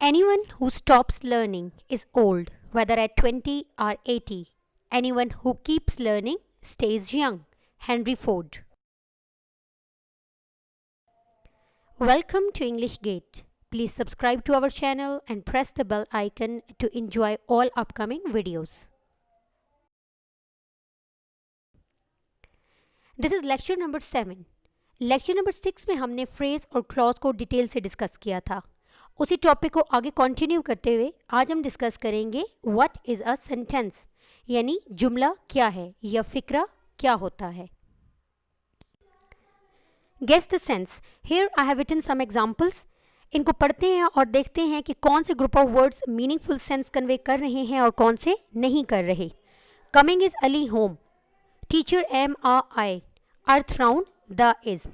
Anyone who stops learning is old, whether at 20 or 80. Anyone who keeps learning stays young. Henry Ford. Welcome to English Gate. Please subscribe to our channel and press the bell icon to enjoy all upcoming videos. This is lecture number 7. Lecture number 6 में हमने phrase और clause को detail से discuss किया था. उसी topic को आगे कंटिन्यू करते हुए आज हम डिस्कस करेंगे व्हाट इज़ अ सेंटेंस, यानी जुमला क्या है या फिक्रा क्या होता है. Guess the sense. Here I have written some examples. इनको पढ़ते हैं और देखते हैं कि कौन से group of words meaningful sense convey कर रहे हैं और कौन से नहीं कर रहे. Coming is Ali home. Teacher MRI. Earth round the is.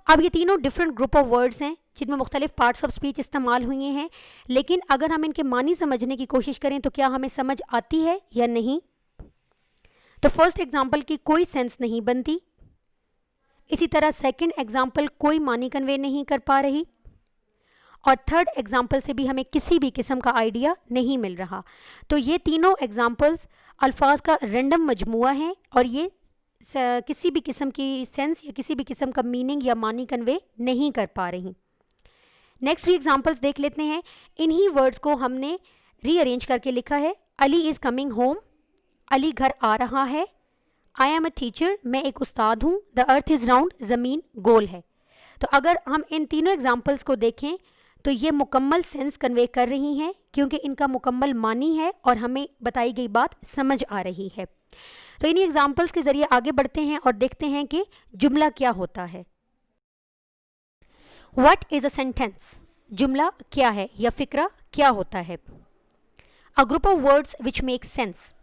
अब ये तीनों डिफरेंट ग्रुप ऑफ वर्ड्स हैं जिनमें मुख्तलिफ पार्ट्स ऑफ स्पीच इस्तेमाल हुए हैं, लेकिन अगर हम इनके मानी समझने की कोशिश करें तो क्या हमें समझ आती है या नहीं. तो फर्स्ट एग्जांपल की कोई सेंस नहीं बनती. इसी तरह सेकंड एग्जांपल कोई मानी कन्वे नहीं कर पा रही, और थर्ड एग्जांपल से भी हमें किसी भी किस्म का आइडिया नहीं मिल रहा. तो ये तीनों एग्जांपल्स अल्फाज का रैंडम मजमुआ है और ये किसी भी किस्म की सेंस या किसी भी किस्म का मीनिंग या मानी कन्वे नहीं कर पा रही. नेक्स्ट भी एग्जांपल्स देख लेते हैं. इन्हीं वर्ड्स को हमने रीअरेंज करके लिखा है. Ali is coming home. Ali घर आ रहा है. I am a teacher. मैं एक उस्ताद हूँ. The earth is round. ज़मीन गोल है. तो अगर हम इन तीनों एग्जांपल्स को देखें तो ये मुकम्मल सेंस कन्वे कर रही हैं क्योंकि इनका मुकम्मल मानी है और हमें बताई गई बात समझ आ रही है. तो इन्हीं एग्जाम्पल्स के ज़रिए आगे बढ़ते हैं और देखते हैं कि जुमला क्या होता है. What is a sentence. जुमला क्या है या फिक्रा क्या होता है. A group of words which make sense,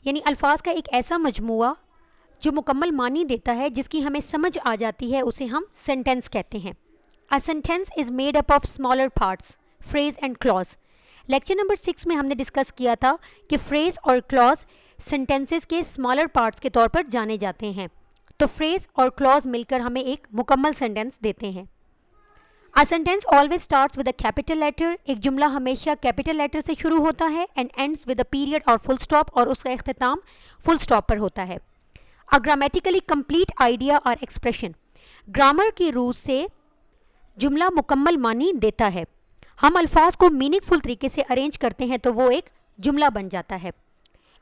यानी अल्फाज का एक ऐसा मजमुआ जो मुकम्मल मानी देता है, जिसकी हमें समझ आ जाती है, उसे हम सेंटेंस कहते हैं. A sentence is made up of smaller parts, phrase and clause. Lecture number 6 में हमने डिस्कस किया था कि फ्रेज और क्लॉज सेंटेंसेस के स्मॉलर पार्ट्स के तौर पर जाने जाते हैं. तो फ्रेज और क्लॉज मिलकर हमें एक मुकम्मल सेंटेंस देते हैं. A sentence always starts with a capital letter. एक जुमला हमेशा कैपिटल लेटर से शुरू होता है and ends with a period और फुल स्टॉप, और उसका इख्तिताम फुल स्टॉप पर होता है. अ ग्रामेटिकली कंप्लीट आइडिया और एक्सप्रेशन. ग्रामर की रूह से जुमला मुकम्मल मानी देता है. हम अल्फाज को मीनिंगफुल तरीके से अरेंज करते हैं तो वो एक जुमला बन जाता है.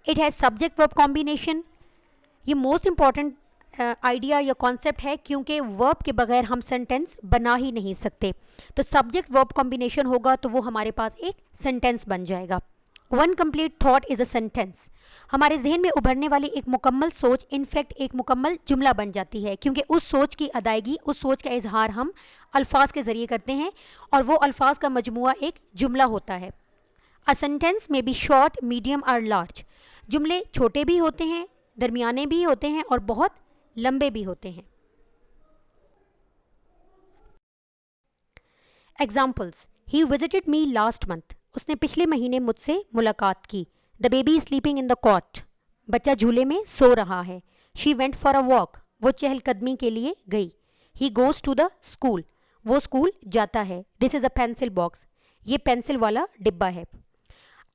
It has subject verb combination. ये मोस्ट इंपॉर्टेंट आइडिया या कॉन्सेप्ट है क्योंकि वर्ब के बगैर हम सेंटेंस बना ही नहीं सकते. तो सब्जेक्ट वर्ब कॉम्बिनेशन होगा तो वो हमारे पास एक सेंटेंस बन जाएगा. One complete thought is a sentence. हमारे जहन में उभरने वाली एक मुकम्मल सोच इनफैक्ट एक मुकम्मल जुमला बन जाती है क्योंकि उस सोच की अदायगी, उस सोच का इजहार हम अल्फाज के ज़रिए करते हैं और वो अल्फाज का मजमुआ एक जुमला होता है. अ सेंटेंस में बी शॉर्ट, मीडियम और लार्ज. जुमले छोटे भी होते हैं, दरमियाने भी होते हैं और बहुत लंबे भी होते हैं. Examples. He visited me last month. उसने पिछले महीने मुझसे मुलाकात की. The baby is sleeping in the cot. बच्चा झूले में सो रहा है. She went for a walk. वो चहलकदमी के लिए गई. He goes to the school. वो स्कूल जाता है. This is a pencil box. ये पेंसिल वाला डिब्बा है.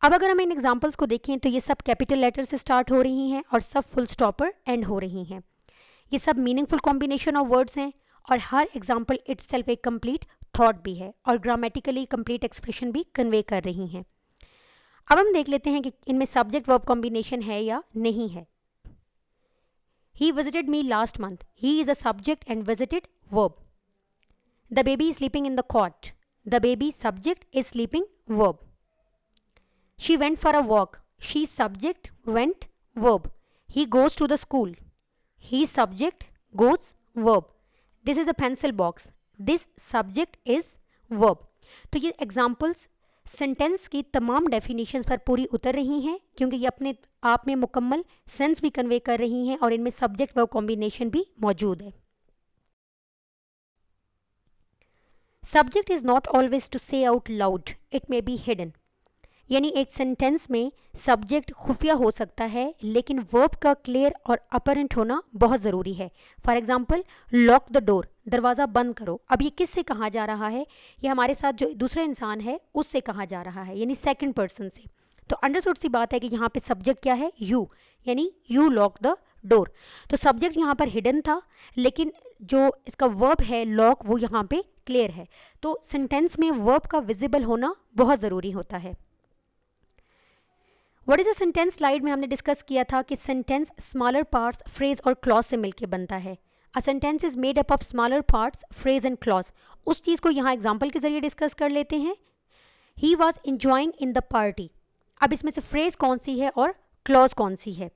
अब अगर हम इन एग्जाम्पल्स को देखें तो ये सब कैपिटल लेटर से स्टार्ट हो रही हैं और सब फुल स्टॉप पर एंड हो रही हैं. ये सब मीनिंगफुल कॉम्बिनेशन ऑफ वर्ड्स हैं और हर एग्जाम्पल इटसेल्फ एक कंप्लीट थॉट भी है और ग्रामेटिकली कंप्लीट एक्सप्रेशन भी कन्वे कर रही हैं. अब हम देख लेते हैं कि इनमें सब्जेक्ट वर्ब कॉम्बिनेशन है या नहीं है. He visited me last month. He is a subject and visited verb. The baby is sleeping in the cot. The baby subject is sleeping verb. She went for a walk. She subject went verb. He goes to the school. He subject goes verb. This is a pencil box. This subject is verb. तो ये examples sentence की तमाम definitions पर पूरी उतर रही हैं क्योंकि ये अपने आप में मुकम्मल सेंस भी कन्वे कर रही हैं और इनमें सब्जेक्ट वर्ब कॉम्बिनेशन भी मौजूद है. Subject is not always to say out loud. It may be hidden. यानी एक सेंटेंस में सब्जेक्ट खुफिया हो सकता है लेकिन वर्ब का क्लियर और अपरेंट होना बहुत ज़रूरी है. For example, lock the door. दरवाज़ा बंद करो। अब ये किससे कहा जा रहा है? ये हमारे साथ जो दूसरा इंसान है उससे कहा जा रहा है, यानी सेकंड पर्सन से। तो अंडरस्टूड सी बात है कि यहाँ पे सब्जेक्ट क्या है? यू, यानी यू लॉक द डोर। तो सब्जेक्ट यहाँ पर हिडन था, लेकिन जो इसका वर्ब है लॉक वो यहाँ पे क्लियर है। तो सेंटेंस में वर्ब का विजिबल होना बहुत ज़रूरी होता है। What is a sentence? Slide में हमने डिस्कस किया था कि सेंटेंस स्मॉलर पार्ट्स, फ्रेज और क्लॉज से मिलकर बनता है। A sentence is made up of smaller parts, phrase and clause. उस चीज़ को यहाँ एग्जाम्पल के जरिए डिस्कस कर लेते हैं। ही was enjoying in the party. अब इसमें से फ्रेज कौन सी है और क्लॉज कौन सी है?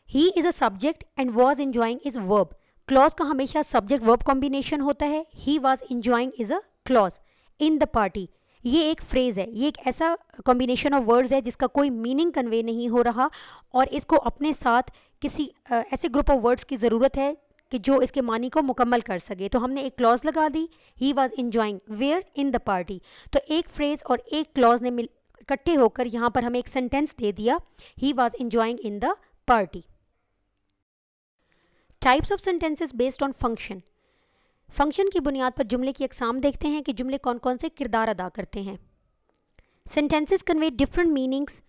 He is a subject and was enjoying is verb. Clause का हमेशा सब्जेक्ट वर्ब कॉम्बिनेशन होता है। ही was enjoying is a clause. In the party ये एक फ्रेज है, ये एक ऐसा कॉम्बिनेशन ऑफ वर्ड्स है जिसका कोई मीनिंग कन्वे नहीं हो रहा, और इसको अपने साथ किसी ऐसे ग्रुप ऑफ वर्ड्स की ज़रूरत है कि जो इसके मानी को मुकम्मल कर सके। तो हमने एक क्लॉज लगा दी, he was enjoying where? In the party. तो एक फ्रेज और एक क्लॉज ने इकट्ठे होकर यहाँ पर हमें एक सेंटेंस दे दिया, ही was enjoying in the party. Types of sentences based on function. Function की बुनियाद पर जुमले की अक़साम देखते हैं कि जुमले कौन कौन से किरदार अदा करते हैं। Sentences convey different meanings.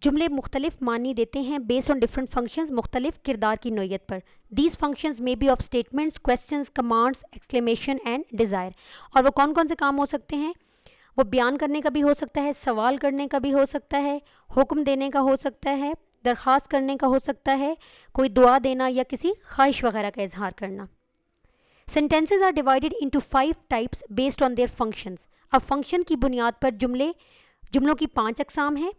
जुमले मुख्तलिफ मानी देते हैं बेस्ड ऑन डिफरेंट फंक्शंस, मुख्तलिफ किरदार की नोयत पर। These functions may be of statements, questions, commands, exclamation and desire. और वो कौन कौन से काम हो सकते हैं? वो बयान करने का भी हो सकता है, सवाल करने का भी हो सकता है, हुक्म देने का हो सकता है, दरख्वास्त करने का हो सकता है, कोई दुआ देना या किसी ख्वाहिश वगैरह का इजहार करना। Sentences are divided into 5 types based on their functions. अब फंक्शन की बुनियाद पर जुमलों की 5 अक़साम हैं।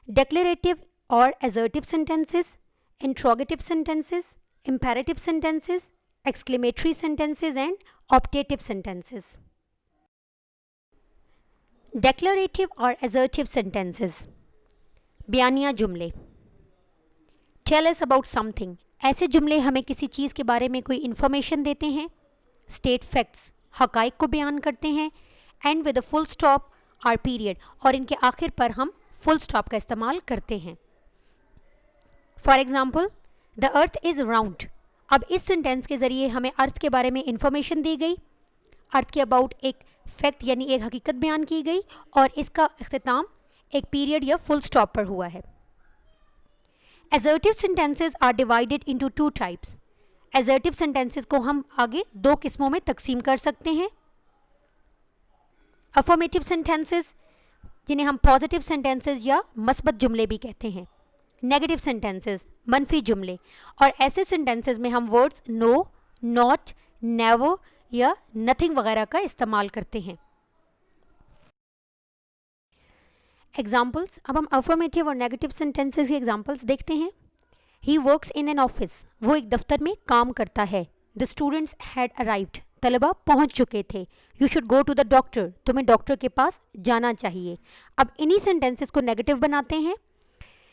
Declarative और assertive sentences, interrogative sentences, imperative sentences, exclamatory sentences and optative sentences. Declarative और assertive sentences, बयानिया जुमले। Tell us about something. ऐसे जुमले हमें किसी चीज़ के बारे में कोई इन्फॉर्मेशन देते हैं। स्टेट फैक्ट्स, हकाइक को बयान करते हैं। And with a full stop or period, और इनके आखिर पर हम फुल स्टॉप का इस्तेमाल करते हैं। For example, the earth is round. अब इस सेंटेंस के ज़रिए हमें अर्थ के बारे में इंफॉर्मेशन दी गई, अर्थ के अबाउट एक फैक्ट यानी एक हकीकत बयान की गई, और इसका इख्तिताम एक पीरियड या फुल स्टॉप पर हुआ है। Assertive sentences are divided into 2 types. Assertive sentences को हम आगे 2 किस्मों में तकसीम कर सकते हैं। Affirmative sentences, जिन्हें हम positive sentences या मस्बत जुमले भी कहते हैं। Negative sentences, मनफी जुमले, और ऐसे sentences में हम words no, not, never या nothing वगैरह का इस्तेमाल करते हैं। एग्जाम्पल्स, अब हम अफर्मेटिव और नेगेटिव सेंटेंसेस के एग्जाम्पल्स देखते हैं। He works in an office, वो एक दफ्तर में काम करता है। द स्टूडेंट्स हैड अराइव्ड, तलबा पहुंच चुके थे। You should go to the doctor, तुम्हें डॉक्टर के पास जाना चाहिए। अब इन्हीं सेंटेंसेस को नेगेटिव बनाते हैं।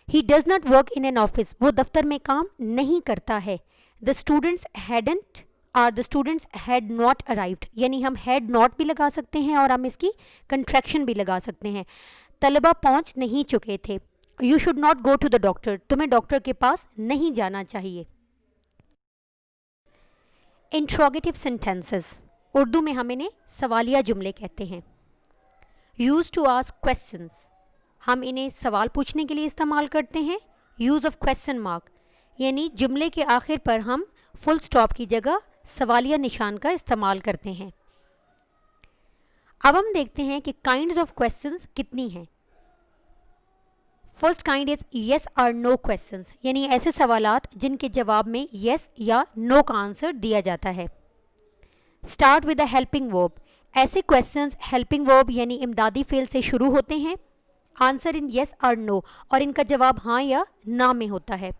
He does not work in an office, वो दफ्तर में काम नहीं करता है। द स्टूडेंट्स हैडंट और the students had not arrived, यानी हम हैड नॉट भी लगा सकते हैं और हम इसकी कंट्रैक्शन भी लगा सकते हैं। तलबा पहुंच नहीं चुके थे। You should not go to the doctor, तुम्हें डॉक्टर के पास नहीं जाना चाहिए। इंट्रोगेटिव सेंटेंसेस, उर्दू में हम इन्हें सवालिया जुमले कहते हैं। यूज टू आस्क क्वेश्चंस, हम इन्हें सवाल पूछने के लिए इस्तेमाल करते हैं। यूज़ ऑफ क्वेश्चन मार्क, यानी जुमले के आखिर पर हम फुल स्टॉप की जगह सवालिया निशान का इस्तेमाल करते हैं। अब हम देखते हैं कि काइंड्स ऑफ क्वेश्चंस कितनी हैं। फर्स्ट काइंड इज येस और नो क्वेश्चंस, यानी ऐसे सवालात जिनके जवाब में येस या नो का आंसर दिया जाता है। Start with a helping verb, ऐसे क्वेश्चंस हेल्पिंग वर्ब यानी इमदादी फेल से शुरू होते हैं। आंसर इन येस और नो, और इनका जवाब हाँ या ना में होता है।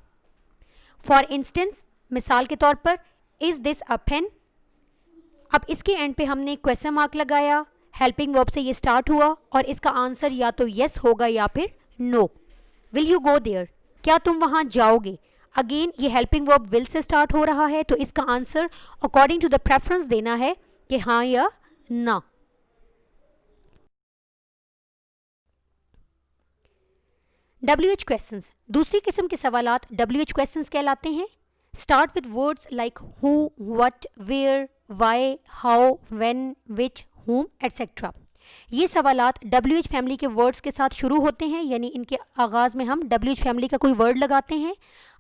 फॉर इंस्टेंस, मिसाल के तौर पर, इज दिस अ पेन। अब इसके एंड पे हमने क्वेश्चन मार्क लगाया, हेल्पिंग वर्ब से ये स्टार्ट हुआ और इसका आंसर या तो येस होगा या फिर no. Will you go there, क्या तुम वहाँ जाओगे। अगेन ये हेल्पिंग वर्ब विल से स्टार्ट हो रहा है, तो इसका answer according to the preference देना है कि हाँ या ना। WH क्वेश्चंस, दूसरी किस्म के सवालात WH क्वेश्चंस कहलाते हैं। start with words like who, what, where, why, how, when, which, whom, etc. ये सवालात WH फैमिली के वर्ड्स के साथ शुरू होते हैं, यानी इनके आगाज़ में हम WH फैमिली का कोई वर्ड लगाते हैं,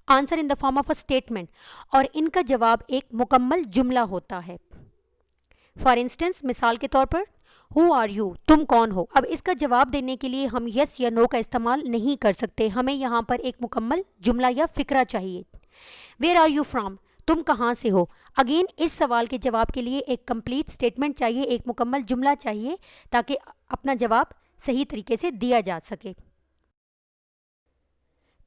answer in the form of a statement, और इनका जवाब एक मुकम्मल जुमला होता है. फॉर इंस्टेंस, मिसाल के तौर पर, हु आर यू, तुम कौन हो. अब इसका जवाब देने के लिए हम यस या नो का इस्तेमाल नहीं कर सकते, हमें यहाँ पर एक मुकम्मल जुमला या फ़िक्रा चाहिए. वेयर आर यू फ्रॉम, तुम कहाँ से हो. अगेन इस सवाल के जवाब के लिए एक कंप्लीट स्टेटमेंट चाहिए, एक मुकम्मल जुमला चाहिए, ताकि अपना जवाब सही तरीके से दिया जा सके.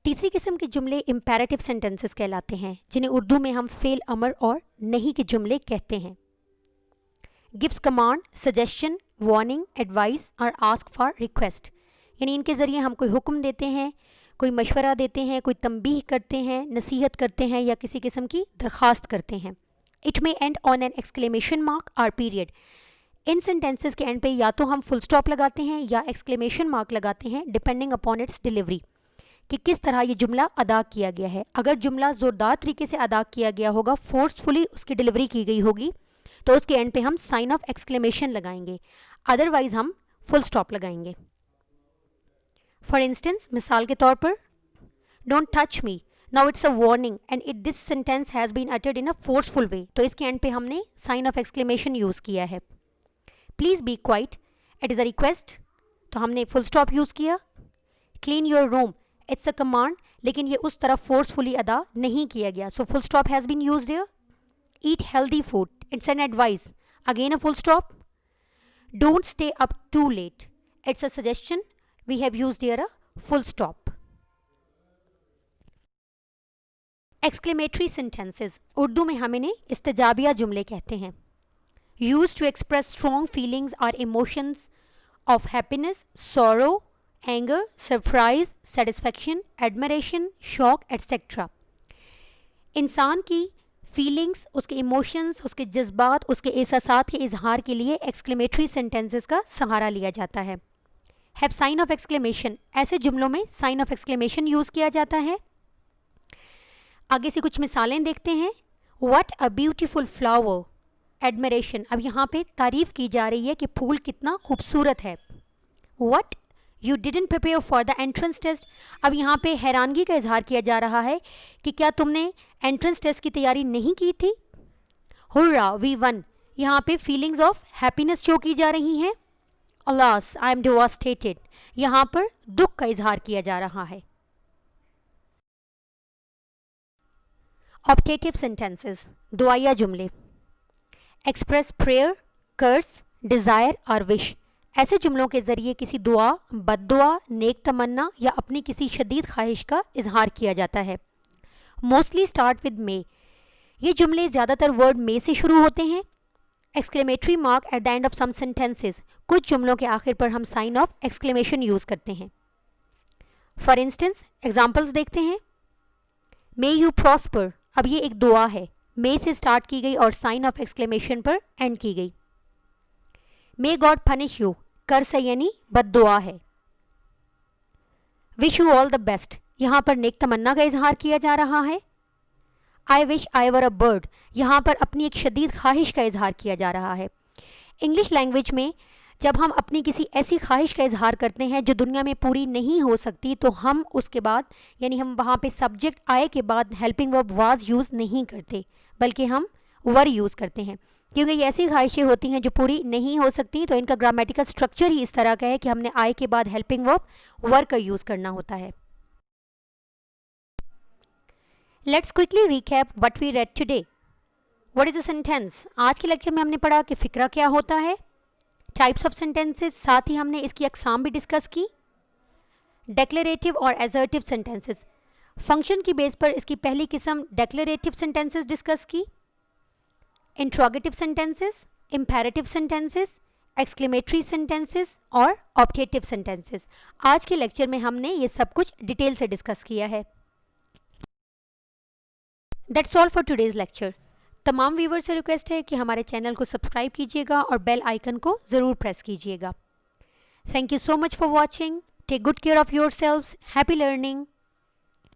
तीसरी किस्म के जुमले इम्पेरेटिव सेंटेंसेस कहलाते हैं, जिन्हें उर्दू में हम फेल अमर और नहीं के जुमले कहते हैं. Gives command, suggestion, warning, advice और आस्क फॉर रिक्वेस्ट, यानी इनके ज़रिए हम कोई हुक्म देते हैं, कोई मशवरा देते हैं, कोई तंबीह करते हैं, नसीहत करते हैं या किसी किस्म की दरख्वास्त करते हैं. It may and on an exclamation mark और पीरियड. इन सेंटेंसेस के एंड पे या तो हम फुल स्टॉप लगाते हैं या एक्सक्लेमेशन मार्क लगाते हैं, डिपेंडिंग अपॉन इट्स डिलीवरी, कि किस तरह ये जुमला अदा किया गया है. अगर जुमला ज़ोरदार तरीके से अदा किया गया होगा, फोर्सफुली उसकी डिलीवरी की गई होगी, तो उसके एंड पे हम साइन ऑफ एक्सक्लेमेशन लगाएंगे, अदरवाइज हम फुल स्टॉप लगाएंगे. फॉर इंस्टेंस, मिसाल के तौर पर, don't touch me, now it's a warning and it this sentence has been uttered in a forceful way, तो इसके एंड पे हमने साइन ऑफ एक्सक्लेमेशन यूज़ किया है. Please be quiet, it is a request, तो हमने फुल स्टॉप यूज़ किया. Clean your room, it's a command, लेकिन ये उस तरफ फोर्सफुली अदा नहीं किया गया, so full stop has been used here. Eat healthy food, it's an advice, again a full stop. Don't stay up too late, it's a suggestion, we have used here a full stop. Exclamatory sentences, Urdu में हम इन्हें इस्तेजाबिया जुमले कहते हैं. Used to express strong feelings or emotions of happiness, sorrow, anger, surprise, satisfaction, admiration, shock, etc. इंसान की feelings, उसके emotions, उसके जज्बात, उसके एहसासात के इजहार के लिए एक्सक्लेमेटरी सेंटेंसेस का सहारा लिया जाता है. हैव साइन ऑफ एक्सक्लेमेशन, ऐसे जुमलों में साइन ऑफ एक्सक्लेमेशन यूज़ किया जाता है. आगे से कुछ मिसालें देखते हैं. What a beautiful flower, admiration, अब यहाँ पे तारीफ़ की जा रही है कि फूल कितना खूबसूरत है. What, you didn't prepare for the entrance test, अब यहाँ पे हैरानगी का इजहार किया जा रहा है कि क्या तुमने एंट्रेंस टेस्ट की तैयारी नहीं की थी. हुर्रा, वी वन, यहाँ पे फीलिंग्स ऑफ हैप्पीनेस शो की जा रही हैं. अलास, आई एम डिवास्टेटेड, यहाँ पर दुख का इजहार किया जा रहा है. ऑप्टेटिव सेंटेंसेस, दुआया जुमले. एक्सप्रेस प्रेयर, कर्स, डिज़ायर और विश, ऐसे जुमलों के ज़रिए किसी दुआ, बद्दुआ, नेक तमन्ना या अपनी किसी शदीद ख्वाहिश का इजहार किया जाता है. मोस्टली स्टार्ट विद मे, ये जुमले ज़्यादातर वर्ड मे से शुरू होते हैं. Exclamatory mark at the end of some sentences, कुछ जुमलों के आखिर पर हम साइन ऑफ एक्सक्लेमेशन यूज़ करते हैं. फॉर इंस्टेंस, एग्जाम्पल्स देखते हैं. मे यू प्रॉस्पर, अब ये एक दुआ है, मे से स्टार्ट की गई और साइन ऑफ एक्सक्लेमेशन पर एंड की गई. मे गॉड पनिश यू, कर्स है यानी बद्दुआ है. Wish you all the best, यहाँ पर नेक तमन्ना का इजहार किया जा रहा है. I wish I were a bird, यहाँ पर अपनी एक शदीद ख्वाहिश का इजहार किया जा रहा है. इंग्लिश लैंग्वेज में जब हम अपनी किसी ऐसी ख्वाहिश का इजहार करते हैं जो दुनिया में पूरी नहीं हो सकती, तो हम उसके बाद यानी हम वहाँ पे सब्जेक्ट आए के बाद हेल्पिंग वर्ब वाज यूज़ नहीं करते, बल्कि हम वर यूज़ करते हैं, क्योंकि ये ऐसी ख्वाहिशें होती हैं जो पूरी नहीं हो सकती. तो इनका ग्रामेटिकल स्ट्रक्चर ही इस तरह का है कि हमने आए के बाद हेल्पिंग वर्ब वर का यूज़ करना होता है. Let's quickly recap what we read today. What is a sentence, आज के लेक्चर में हमने पढ़ा कि फ़िक्रा क्या होता है, टाइप्स ऑफ सेंटेंसेस, साथ ही हमने इसकी अक़साम भी डिस्कस की. डेक्लेरेटिव और एसर्टिव सेंटेंसेस, फंक्शन की बेस पर इसकी पहली किस्म डेक्लेरेटिव सेंटेंसेस डिस्कस की. Interrogative sentences, imperative sentences, exclamatory sentences और ऑप्टेटिव सेंटेंसेस. आज के लेक्चर में हमने ये सब कुछ डिटेल से डिस्कस किया है. That's all for today's lecture. तमाम व्यूवर से रिक्वेस्ट है कि हमारे चैनल को सब्सक्राइब कीजिएगा और बेल आइकन को ज़रूर प्रेस कीजिएगा. Thank you so much for watching. Take good care of yourselves. Happy learning.